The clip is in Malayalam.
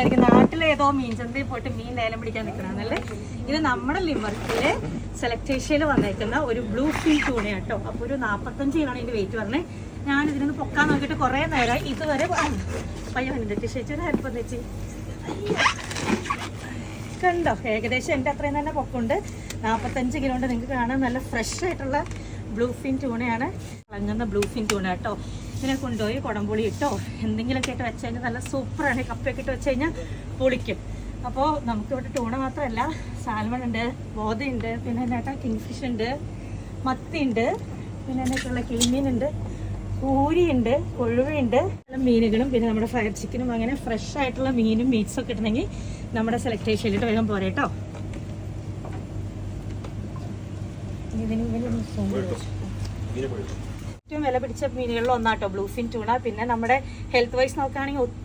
വിചാരിക്കും നാട്ടിലേതോ മീൻ ചന്തയിൽ പോയിട്ട് മീൻ ലേലം പിടിക്കാൻ നിൽക്കണമെന്നല്ലേ. ഇത് നമ്മുടെ ലിവർക്കിലെ സെലക്ടേഷ്യയിൽ വന്നേക്കുന്ന ഒരു ബ്ലൂ ഫിൻ ട്യൂണ കേട്ടോ. അപ്പോൾ ഒരു 45 കിലോയാണ് ഇതിൻ്റെ വെയിറ്റ് പറഞ്ഞത്. ഞാനിതിനൊന്ന് പൊക്കാൻ നോക്കിയിട്ട് കുറേ നേരം ഇതുവരെ പയ്യ വന്നിട്ട് ചേച്ചി ഒരു ഹെൽപ്പ് വെച്ച് കണ്ടോ. ഏകദേശം എൻ്റെ അത്രയും തന്നെ പൊക്കമുണ്ട്. 45 കിലോ ഉണ്ട്. നിങ്ങൾക്ക് കാണാൻ നല്ല ഫ്രഷ് ആയിട്ടുള്ള ബ്ലൂ ഫിൻ ട്യൂണയാണ്. കളങ്ങുന്ന ബ്ലൂ ഫിൻ ട്യൂണ കേട്ടോ. ഇതിനെ കൊണ്ടുപോയി കുടംപുളി ഇട്ടോ എന്തെങ്കിലുമൊക്കെ ഇട്ട് വെച്ച് കഴിഞ്ഞാൽ നല്ല സൂപ്പറാണ്. കപ്പയൊക്കെ ഇട്ട് വെച്ച് കഴിഞ്ഞാൽ പൊളിക്കും. അപ്പോൾ നമുക്കിവിടെ ട്യൂണ മാത്രമല്ല, സാൽമൺ ഉണ്ട്, ബോധയുണ്ട്, പിന്നെ എന്നാ കിങ്ഫിഷ് ഉണ്ട്, മത്തി ഉണ്ട്, പിന്നെ എന്നൊക്കെയുള്ള കിളിമീനുണ്ട്, കൂരിയുണ്ട്, കൊഴുവയുണ്ട്, മീനുകളും പിന്നെ നമ്മുടെ ഫ്രൈഡ് ചിക്കനും. അങ്ങനെ ഫ്രഷ് ആയിട്ടുള്ള മീനും മീറ്റ്സും ഒക്കെ ഇടണമെങ്കിൽ നമ്മുടെ സെലക്ടേഷനിലിട്ട് വേഗം പോരെ കേട്ടോ. ഏറ്റവും വില പിടിച്ച മീനുകളിൽ ഒന്നാട്ടോ ബ്ലൂ ഫിൻ ട്യൂണ. പിന്നെ നമ്മുടെ ഹെൽത്ത് വൈസ് നോക്കുകയാണെങ്കിൽ